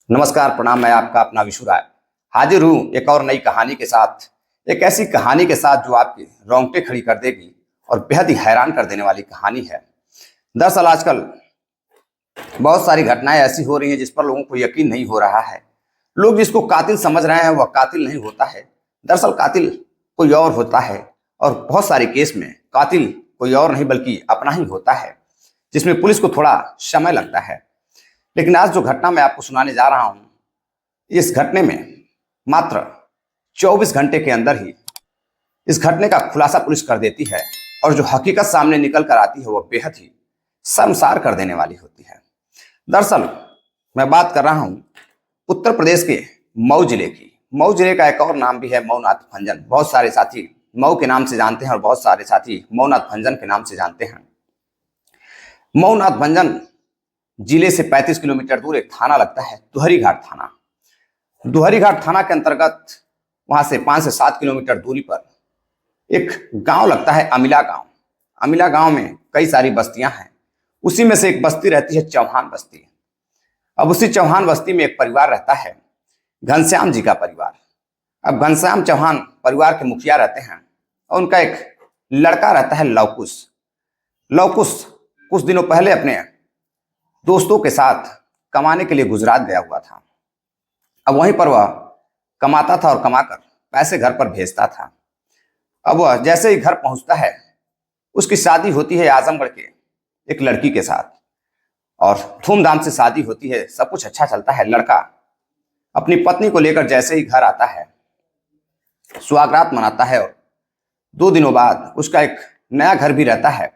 नमस्कार, प्रणाम। मैं आपका अपना विशु राय हाजिर हूँ एक और नई कहानी के साथ। एक ऐसी कहानी के साथ जो आपके रोंगटे खड़ी कर देगी और बेहद ही हैरान कर देने वाली कहानी है। दरअसल आजकल बहुत सारी घटनाएं ऐसी हो रही हैं जिस पर लोगों को यकीन नहीं हो रहा है। लोग जिसको कातिल समझ रहे हैं वह कातिल नहीं होता है। दरअसल कातिल कोई और होता है और बहुत सारे केस में कातिल कोई और नहीं बल्कि अपना ही होता है, जिसमें पुलिस को थोड़ा समय लगता है। लेकिन आज जो घटना मैं आपको सुनाने जा रहा हूं, इस घटने में मात्र 24 घंटे के अंदर ही इस घटने का खुलासा पुलिस कर देती है और जो हकीकत सामने निकल कर आती है वह बेहद ही शर्मसार कर देने वाली होती है। दरअसल मैं बात कर रहा हूं उत्तर प्रदेश के मऊ जिले की। मऊ जिले का एक और नाम भी है मऊनाथ भंजन। बहुत सारे साथी मऊ के नाम से जानते हैं और बहुत सारे साथी मऊनाथ भंजन के नाम से जानते हैं। मऊनाथ भंजन जिले से 35 किलोमीटर दूर एक थाना लगता है, दुहरी घाट थाना। दुहरी घाट थाना के अंतर्गत वहां से 5 से 7 किलोमीटर दूरी पर एक गांव लगता है, अमिला गांव। अमिला गांव में कई सारी बस्तियां हैं, उसी में से एक बस्ती रहती है चौहान बस्ती। अब उसी चौहान बस्ती में एक परिवार रहता है, घनश्याम जी का परिवार। अब घनश्याम चौहान परिवार के मुखिया रहते हैं और उनका एक लड़का रहता है लवकुश। लवकुश कुछ दिनों पहले अपने दोस्तों के साथ कमाने के लिए गुजरात गया हुआ था। अब वहीं पर वह कमाता था और कमाकर पैसे घर पर भेजता था। अब वह जैसे ही घर पहुंचता है, उसकी शादी होती है आजमगढ़ के एक लड़की के साथ और धूमधाम से शादी होती है, सब कुछ अच्छा चलता है। लड़का अपनी पत्नी को लेकर जैसे ही घर आता है, सुहागरात मनाता है और 2 दिनों बाद उसका एक नया घर भी रहता है।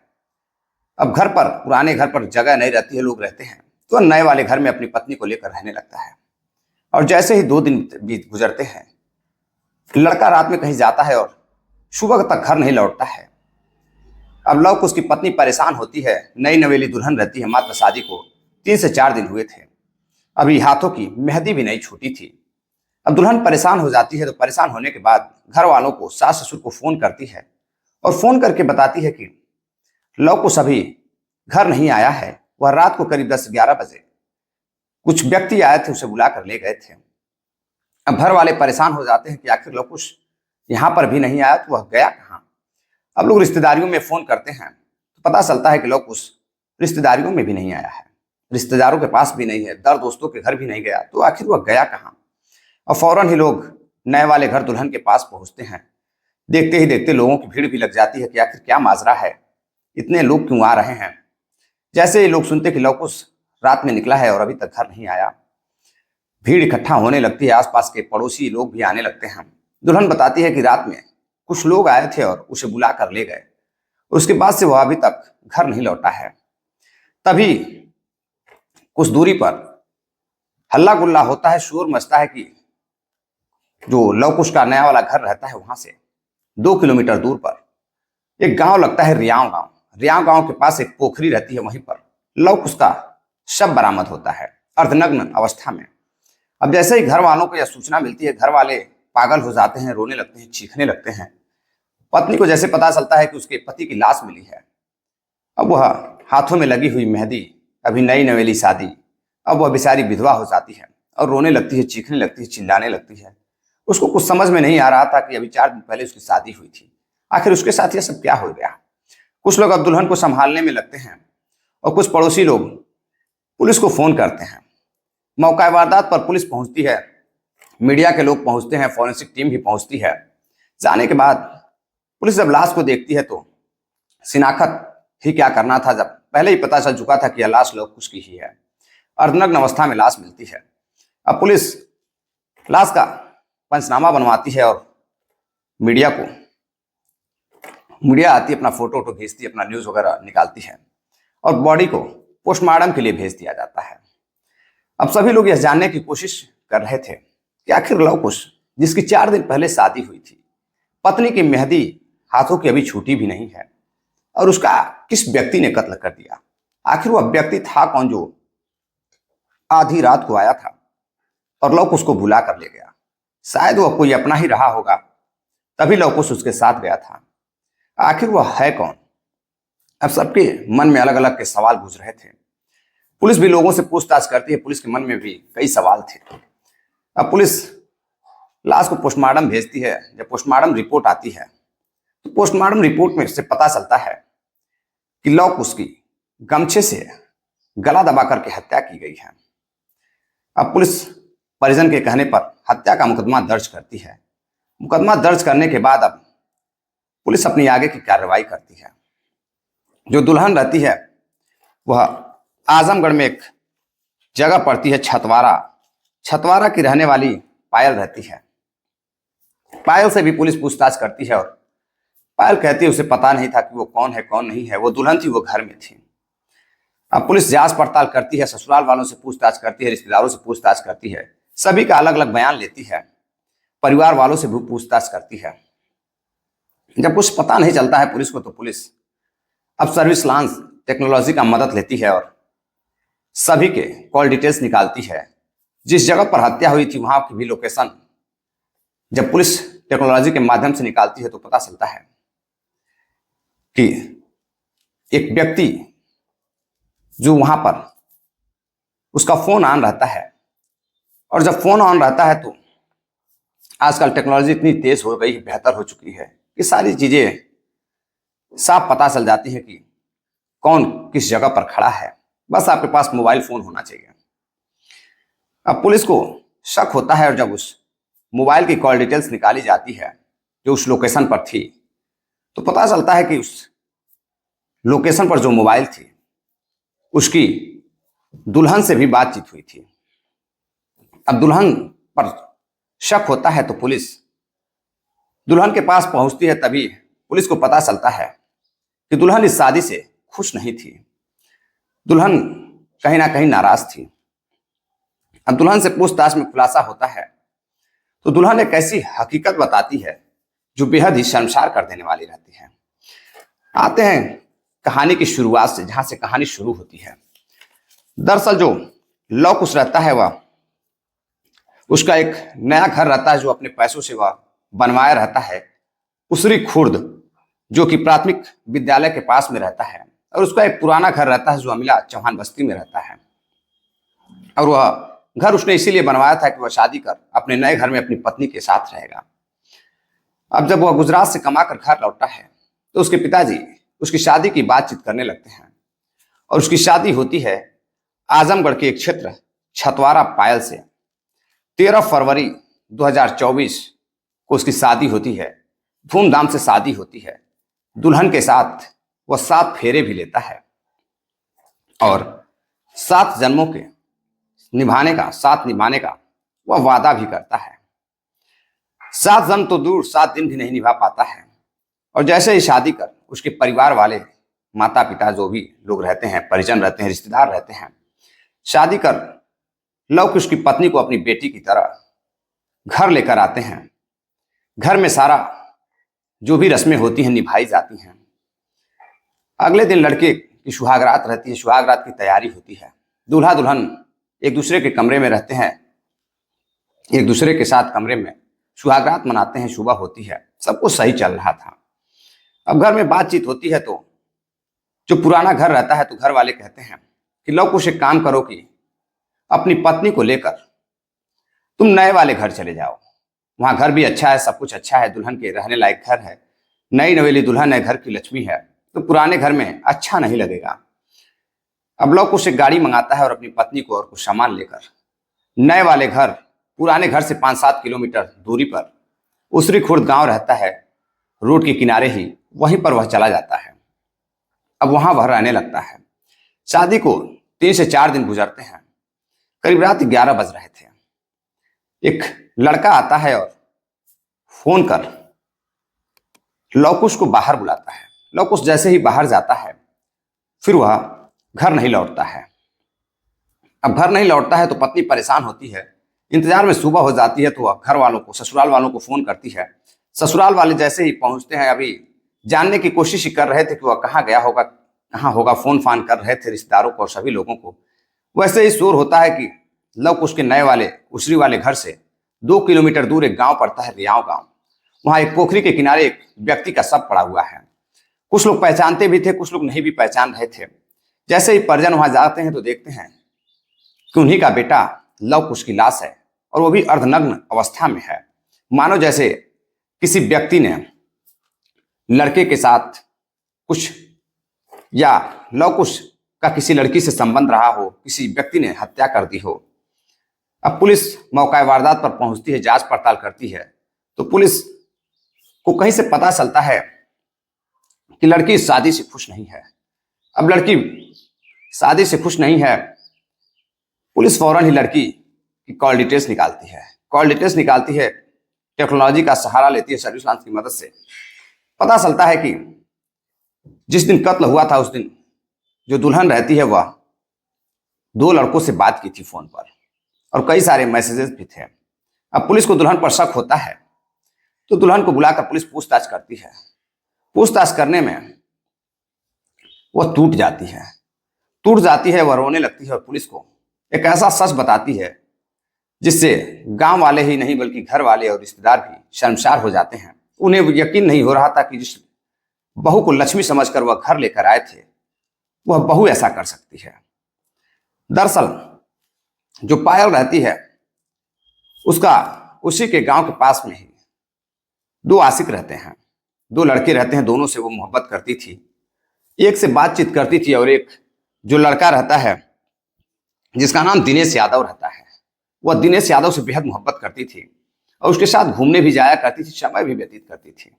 अब घर पर, पुराने घर पर जगह नहीं रहती है, लोग रहते हैं, तो नए वाले घर में अपनी पत्नी को लेकर रहने लगता है। और जैसे ही 2 दिन बीत गुजरते हैं, लड़का रात में कहीं जाता है और सुबह तक घर नहीं लौटता है। अब लव को उसकी पत्नी परेशान होती है। नई नवेली दुल्हन रहती है, मात्र शादी को 3 से 4 दिन हुए थे, अभी हाथों की मेहंदी भी नहीं छूटी थी। अब दुल्हन परेशान हो जाती है, तो परेशान होने के बाद घर वालों को, सास ससुर को फोन करती है और फोन करके बताती है कि लव कुश अभी घर नहीं आया है। वह रात को करीब 10-11 बजे कुछ व्यक्ति आए थे, उसे बुला कर ले गए थे। अब घर वाले परेशान हो जाते हैं कि आखिर लव कुश यहां पर भी नहीं आया, तो वह गया कहां। अब लोग रिश्तेदारियों में फोन करते हैं तो पता चलता है कि लव कुश रिश्तेदारियों में भी नहीं आया है, रिश्तेदारों के पास भी नहीं है, दर दोस्तों के घर भी नहीं गया, तो आखिर वह गया कहां। और फौरन ही लोग नए वाले घर दुल्हन के पास पहुंचते हैं। देखते ही देखते लोगों की भीड़ भी लग जाती है कि आखिर क्या माजरा है, इतने लोग क्यों आ रहे हैं। जैसे ही लोग सुनते कि लव कुश रात में निकला है और अभी तक घर नहीं आया, भीड़ इकट्ठा होने लगती है। आसपास के पड़ोसी लोग भी आने लगते हैं। दुल्हन बताती है कि रात में कुछ लोग आए थे और उसे बुला कर ले गए, उसके बाद से वह अभी तक घर नहीं लौटा है। तभी कुछ दूरी पर हल्ला गुल्ला होता है, शोर मचता है कि जो लव कुश का नया वाला घर रहता है वहां से 2 किलोमीटर दूर पर एक गांव लगता है, रियाव गांव। रियाव गांव के पास एक पोखरी रहती है, वहीं पर लव कुश का शव बरामद होता है, अर्धनग्न अवस्था में। अब जैसे ही घर वालों को यह सूचना मिलती है, घर वाले पागल हो जाते हैं, रोने लगते हैं, चीखने लगते हैं। पत्नी को जैसे पता चलता है कि उसके पति की लाश मिली है, अब वह हाथों में लगी हुई मेहंदी, अभी नई नवेली शादी, अब वह बेचारी विधवा हो जाती है और रोने लगती है, चीखने लगती है, चिल्लाने लगती है। उसको कुछ समझ में नहीं आ रहा था कि अभी 4 दिन पहले उसकी शादी हुई थी, आखिर उसके साथ यह सब क्या हो गया। कुछ लोग अब दुल्हन को संभालने में लगते हैं और कुछ पड़ोसी लोग पुलिस को फोन करते हैं। मौका वारदात पर पुलिस पहुंचती है, मीडिया के लोग पहुंचते हैं, फॉरेंसिक टीम भी पहुंचती है। जाने के बाद पुलिस जब लाश को देखती है तो शिनाख्त ही क्या करना था, जब पहले ही पता चल चुका था कि यह लाश लव कुश की ही है। अर्धनग्न अवस्था में लाश मिलती है। अब पुलिस लाश का पंचनामा बनवाती है और मीडिया आती है, अपना फोटो वोटो भेजती है, अपना न्यूज वगैरह निकालती है और बॉडी को पोस्टमार्टम के लिए भेज दिया जाता है। अब सभी लोग यह जानने की कोशिश कर रहे थे कि आखिर लव कुश, जिसकी 4 दिन पहले शादी हुई थी, पत्नी की मेहंदी हाथों की अभी छूटी भी नहीं है, और उसका किस व्यक्ति ने कत्ल कर दिया। आखिर वह व्यक्ति था कौन जो आधी रात को आया था और लव कुश को बुला कर ले गया। शायद वह कोई अपना ही रहा होगा, तभी लव कुश उसके साथ गया था। आखिर वह है कौन। अब सबके मन में अलग अलग के सवाल गूंज रहे थे। पुलिस भी लोगों से पूछताछ करती है। पुलिस के मन में भी कई सवाल थे। अब पुलिस लाश को पोस्टमार्टम भेजती है। जब पोस्टमार्टम रिपोर्ट आती है तो पोस्टमार्टम रिपोर्ट में से पता चलता है कि लौक उसकी गमछे से गला दबा करके हत्या की गई है। अब पुलिस परिजन के कहने पर हत्या का मुकदमा दर्ज करती है। मुकदमा दर्ज करने के बाद अब पुलिस अपनी आगे की कार्रवाई करती है। जो दुल्हन रहती है वह आजमगढ़ में एक जगह पड़ती है छतवारा। छतवारा की रहने वाली पायल रहती है। पायल से भी पुलिस पूछताछ करती है और पायल कहती है उसे पता नहीं था कि वो कौन है कौन नहीं है, वो दुल्हन थी, वो घर में थी। अब पुलिस जांच पड़ताल करती है, ससुराल वालों से पूछताछ करती है, रिश्तेदारों से पूछताछ करती है, सभी का अलग अलग बयान लेती है, परिवार वालों से भी पूछताछ करती है। जब कुछ पता नहीं चलता है पुलिस को तो पुलिस अब सर्विस लांस टेक्नोलॉजी का मदद लेती है और सभी के कॉल डिटेल्स निकालती है। जिस जगह पर हत्या हुई थी वहां की भी लोकेशन जब पुलिस टेक्नोलॉजी के माध्यम से निकालती है तो पता चलता है कि एक व्यक्ति जो वहां पर उसका फोन ऑन रहता है, और जब फोन ऑन रहता है तो आजकल टेक्नोलॉजी इतनी तेज हो गई, बेहतर हो चुकी है कि सारी चीजें साफ पता चल जाती है कि कौन किस जगह पर खड़ा है। बस आपके पास मोबाइल फोन होना चाहिए। अब पुलिस को शक होता है और जब उस मोबाइल की कॉल डिटेल्स निकाली जाती है जो उस लोकेशन पर थी तो पता चलता है कि उस लोकेशन पर जो मोबाइल थी उसकी दुल्हन से भी बातचीत हुई थी। अब दुल्हन पर शक होता है तो पुलिस दुल्हन के पास पहुंचती है। तभी पुलिस को पता चलता है कि दुल्हन इस शादी से खुश नहीं थी। दुल्हन कहीं ना कहीं नाराज थी। अब दुल्हन से पूछताछ में खुलासा होता है तो दुल्हन एक ऐसी हकीकत बताती है जो बेहद ही शर्मसार कर देने वाली रहती है। आते हैं कहानी की शुरुआत से, जहां से कहानी शुरू होती है। दरअसल जो लव कुश रहता है वह उसका एक नया घर रहता है जो अपने पैसों से वह बनवाया रहता है उसरी खुर्द, जो कि प्राथमिक विद्यालय के पास में रहता है। और उसका एक पुराना घर रहता है जो अमिला चौहान बस्ती में रहता है। और वह घर उसने इसीलिए बनवाया था कि वह शादी कर अपने नए घर में अपनी पत्नी के साथ रहेगा। अब जब वह गुजरात से कमाकर घर लौटा है तो उसके पिताजी उसकी शादी की बातचीत करने लगते हैं और उसकी शादी होती है आजमगढ़ के एक क्षेत्र छतवारा पायल से। 13 फरवरी 2024 को उसकी शादी होती है। धूमधाम से शादी होती है। दुल्हन के साथ वह 7 फेरे भी लेता है और 7 जन्मों के साथ निभाने का वह वादा भी करता है। 7 जन्म तो दूर 7 दिन भी नहीं निभा पाता है। और जैसे ही शादी कर उसके परिवार वाले, माता पिता, जो भी लोग रहते हैं, परिजन रहते हैं, रिश्तेदार रहते हैं, शादी कर लव कुश की पत्नी को अपनी बेटी की तरह घर लेकर आते हैं। घर में सारा जो भी रस्में होती हैं निभाई जाती हैं। अगले दिन लड़के की सुहागरात रहती है। सुहागरात की तैयारी होती है। दूल्हा दुल्हन एक दूसरे के कमरे में रहते हैं, एक दूसरे के साथ कमरे में सुहागरात मनाते हैं। सुबह होती है, सब कुछ सही चल रहा था। अब घर में बातचीत होती है तो जो पुराना घर रहता है तो घर वाले कहते हैं कि लव कुश एक काम करो कि अपनी पत्नी को लेकर तुम नए वाले घर चले जाओ। वहां घर भी अच्छा है, सब कुछ अच्छा है, दुल्हन के रहने लायक घर है, नई नवेली दुल्हन है, घर की लक्ष्मी है, तो पुराने घर में अच्छा नहीं लगेगा। अब लव कुश एक गाड़ी मंगाता है और अपनी पत्नी को और कुछ सामान लेकर नए वाले घर, पुराने घर से 5-7 किलोमीटर दूरी पर उसरी खुर्द गांव रहता है, रोड के किनारे ही, वहीं पर वह चला जाता है। अब वहां वह रहने लगता है। शादी को 3 से 4 दिन गुजरते हैं। करीब रात 11 बज रहे थे। एक लड़का आता है और फोन कर लव कुश को बाहर बुलाता है। लव कुश जैसे ही बाहर जाता है फिर वह घर नहीं लौटता है। अब घर नहीं लौटता है तो पत्नी परेशान होती है। इंतजार में सुबह हो जाती है तो वह घर वालों को, ससुराल वालों को फोन करती है। ससुराल वाले जैसे ही पहुंचते हैं, अभी जानने की कोशिश ही कर रहे थे कि वह कहाँ गया होगा, कहाँ होगा, फोन फान कर रहे थे रिश्तेदारों को और सभी लोगों को। वैसे ही शोर होता है कि लव कुश के नए वाले उसरी वाले घर से 2 किलोमीटर दूर एक गांव पड़ता है, रियाव गांव। वहां एक पोखरी के किनारे एक व्यक्ति का शव पड़ा हुआ है। कुछ लोग पहचानते भी थे, कुछ लोग नहीं भी पहचान रहे थे। जैसे ही परिजन वहां जाते हैं तो देखते हैं कि उन्हीं का बेटा लव कुश की लाश है और वो भी अर्धनग्न अवस्था में है। मानो जैसे किसी व्यक्ति ने लड़के के साथ कुछ या लव कुश का किसी लड़की से संबंध रहा हो, किसी व्यक्ति ने हत्या कर दी हो। अब पुलिस मौका वारदात पर पहुंचती है, जांच पड़ताल करती है, तो पुलिस को कहीं से पता चलता है कि लड़की इस शादी से खुश नहीं है। अब लड़की शादी से खुश नहीं है, पुलिस फौरन ही लड़की की कॉल डिटेल्स निकालती है। कॉल डिटेल्स निकालती है, टेक्नोलॉजी का सहारा लेती है, सर्विलांस की मदद से पता चलता है कि जिस दिन कत्ल हुआ था उस दिन जो दुल्हन रहती है वह 2 लड़कों से बात की थी फोन पर और कई सारे मैसेजेस भी थे। अब पुलिस को दुल्हन पर शक होता है तो दुल्हन को बुलाकर पुलिस पूछताछ करती है। पूछताछ करने में वह टूट जाती है, वह रोने लगती है और पुलिस को एक ऐसा सच बताती है जिससे गांव वाले ही नहीं बल्कि घर वाले और रिश्तेदार भी शर्मसार हो जाते हैं। उन्हें यकीन नहीं हो रहा था कि जिस बहू को लक्ष्मी समझकर वह घर लेकर आए थे वह बहू ऐसा कर सकती है। दरअसल जो पायल रहती है उसका उसी के गांव के पास में ही 2 आशिक रहते हैं, 2 लड़के रहते हैं, दोनों से वो मोहब्बत करती थी। एक से बातचीत करती थी और एक जो लड़का रहता है जिसका नाम दिनेश यादव रहता है, वह दिनेश यादव से बेहद मोहब्बत करती थी और उसके साथ घूमने भी जाया करती थी, समय भी व्यतीत करती थी।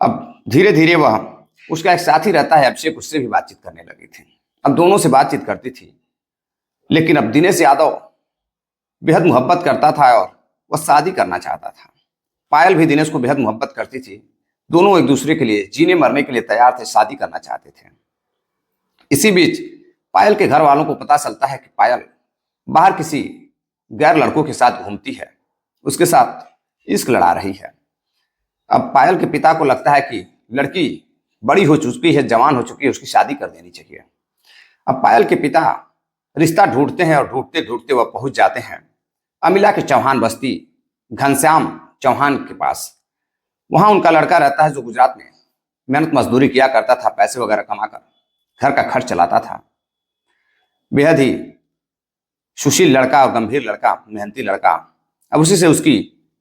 अब धीरे धीरे वह उसका एक साथी रहता है अभिषेक, उससे भी बातचीत करने लगी थी। अब दोनों से बातचीत करती थी, लेकिन अब दिनेश यादव बेहद मोहब्बत करता था और वह शादी करना चाहता था। पायल भी दिनेश को बेहद मोहब्बत करती थी, दोनों एक दूसरे के लिए जीने मरने के लिए तैयार थे, शादी करना चाहते थे। इसी बीच पायल के घर वालों को पता चलता है कि पायल बाहर किसी गैर लड़कों के साथ घूमती है, उसके साथ इश्क लड़ा रही है। अब पायल के पिता को लगता है कि लड़की बड़ी हो चुकी है, जवान हो चुकी है, उसकी शादी कर देनी चाहिए। अब पायल के पिता रिश्ता ढूंढते हैं और ढूंढते ढूंढते वह पहुंच जाते हैं अमिला के चौहान बस्ती घनश्याम चौहान के पास। वहां उनका लड़का रहता है जो गुजरात में मेहनत मजदूरी किया करता था, पैसे वगैरह कमाकर घर का खर्च चलाता था। बेहद ही सुशील लड़का और गंभीर लड़का, मेहनती लड़का। अब उसी से उसकी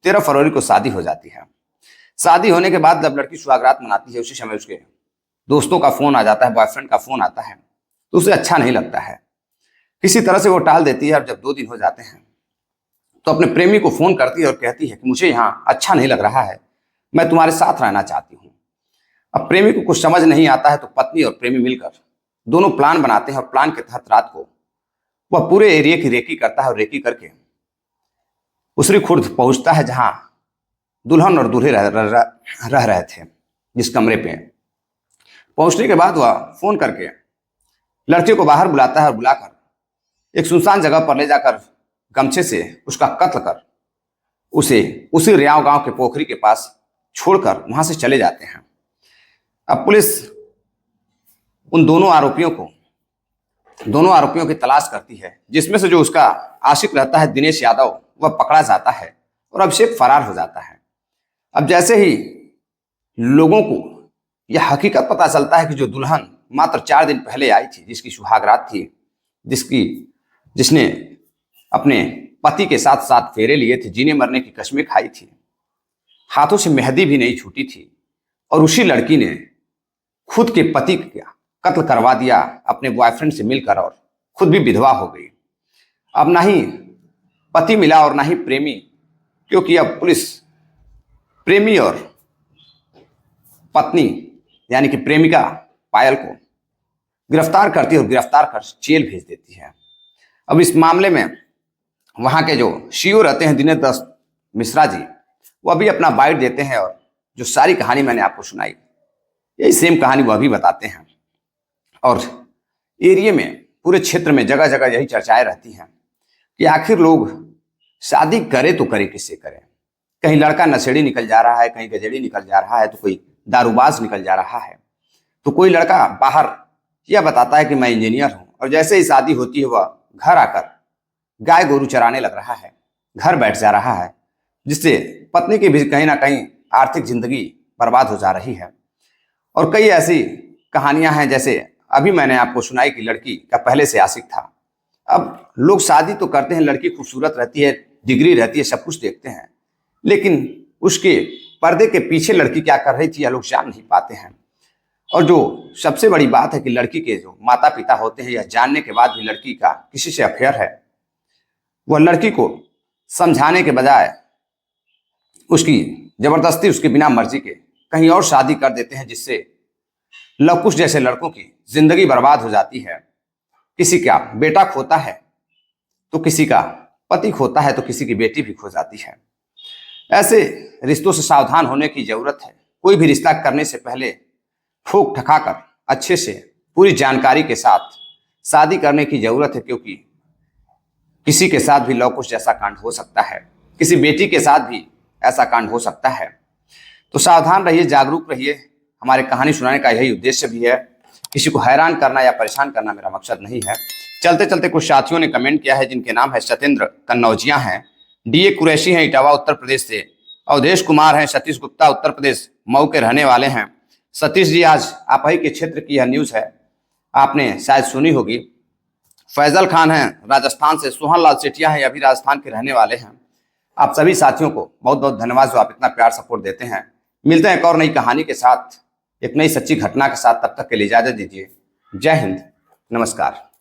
13 फरवरी को शादी हो जाती है। शादी होने के बाद जब लड़की सुहागरात मनाती है उसी समय उसके दोस्तों का फोन आ जाता है, बॉयफ्रेंड का फोन आता है, तो उसे अच्छा नहीं लगता है। किसी तरह से वो टाल देती है और जब 2 दिन हो जाते हैं तो अपने प्रेमी को फोन करती है और कहती है कि मुझे यहाँ अच्छा नहीं लग रहा है, मैं तुम्हारे साथ रहना चाहती हूँ। अब प्रेमी को कुछ समझ नहीं आता है तो पत्नी और प्रेमी मिलकर दोनों प्लान बनाते हैं और प्लान के तहत रात को वह पूरे एरिया की रेकी करता है और रेकी करके उसरी खुर्द पहुंचता है जहां दुल्हन और दूल्हे रह रहे थे। जिस कमरे पे पहुंचने के बाद वह फोन करके लड़के को बाहर बुलाता है और बुलाकर एक सुनसान जगह पर ले जाकर गमछे से उसका कत्ल कर उसे उसी रियाव गांव के पोखरी के पास छोड़कर वहां से चले जाते हैं। अब पुलिस उन दोनों आरोपियों की तलाश करती है, जिसमें से जो उसका आशिक रहता है दिनेश यादव वह पकड़ा जाता है और अभिषेक फरार हो जाता है। अब जैसे ही लोगों को यह हकीकत पता चलता है कि जो दुल्हन मात्र 4 दिन पहले आई थी, जिसकी सुहागरात थी, जिसने अपने पति के साथ 7 फेरे लिए थे, जीने मरने की कस्में खाई थी, हाथों से मेहंदी भी नहीं छूटी थी, और उसी लड़की ने खुद के पति का कत्ल करवा दिया अपने बॉयफ्रेंड से मिलकर और खुद भी विधवा हो गई। अब ना ही पति मिला और ना ही प्रेमी, क्योंकि अब पुलिस प्रेमी और पत्नी यानी कि प्रेमिका पायल को गिरफ्तार करती है और गिरफ्तार कर जेल भेज देती है। अब इस मामले में वहां के जो सीओ रहते हैं दिनेश दत्त मिश्रा जी, वह भी अपना बाइट देते हैं और जो सारी कहानी मैंने आपको सुनाई यही सेम कहानी वह भी बताते हैं। और एरिया में, पूरे क्षेत्र में जगह जगह यही चर्चाएं रहती हैं कि आखिर लोग शादी करे तो करे किससे करें। कहीं लड़का नशेड़ी निकल जा रहा है, कहीं गजेड़ी निकल जा रहा है, तो कोई दारूबाज निकल जा रहा है, तो कोई लड़का बाहर यह बताता है कि मैं इंजीनियर हूं, और जैसे ही शादी होती है वह घर आकर गाय गोरू चराने लग रहा है, घर बैठ जा रहा है, जिससे पत्नी की भी कहीं ना कहीं आर्थिक जिंदगी बर्बाद हो जा रही है। और कई ऐसी कहानियां हैं, जैसे अभी मैंने आपको सुनाई कि लड़की का पहले से आशिक था। अब लोग शादी तो करते हैं, लड़की खूबसूरत रहती है, डिग्री रहती है, सब कुछ देखते हैं, लेकिन उसके पर्दे के पीछे लड़की क्या कर रही थी यह लोग जान नहीं पाते हैं। और जो सबसे बड़ी बात है कि लड़की के जो माता पिता होते हैं, यह जानने के बाद भी लड़की का किसी से अफेयर है, वह लड़की को समझाने के बजाय उसकी जबरदस्ती, उसके बिना मर्जी के कहीं और शादी कर देते हैं, जिससे लवकुश जैसे लड़कों की जिंदगी बर्बाद हो जाती है। किसी का बेटा खोता है तो किसी का पति खोता है तो किसी की बेटी भी खो जाती है। ऐसे रिश्तों से सावधान होने की जरूरत है। कोई भी रिश्ता करने से पहले ठोक ठकाकर अच्छे से पूरी जानकारी के साथ शादी करने की जरूरत है, क्योंकि किसी के साथ भी लवकुश जैसा कांड हो सकता है, किसी बेटी के साथ भी ऐसा कांड हो सकता है। तो सावधान रहिए, जागरूक रहिए। हमारे कहानी सुनाने का यही उद्देश्य भी है। किसी को हैरान करना या परेशान करना मेरा मकसद नहीं है। चलते चलते कुछ साथियों ने कमेंट किया है, जिनके नाम है सत्येंद्र कन्नौजिया हैं, डीए कुरैशी हैं इटावा उत्तर प्रदेश से, अवधेश कुमार हैं सतीश गुप्ता उत्तर प्रदेश मऊ के रहने वाले हैं। सतीश जी, आज आप ही के क्षेत्र की यह न्यूज़ है, आपने शायद सुनी होगी। फैजल खान हैं राजस्थान से, सोहन लाल सेठिया हैं, अभी राजस्थान के रहने वाले हैं। आप सभी साथियों को बहुत बहुत धन्यवाद जो आप इतना प्यार सपोर्ट देते हैं। मिलते हैं एक और नई कहानी के साथ, एक नई सच्ची घटना के साथ। तब तक के लिए इजाजत दीजिए। जय हिंद, नमस्कार।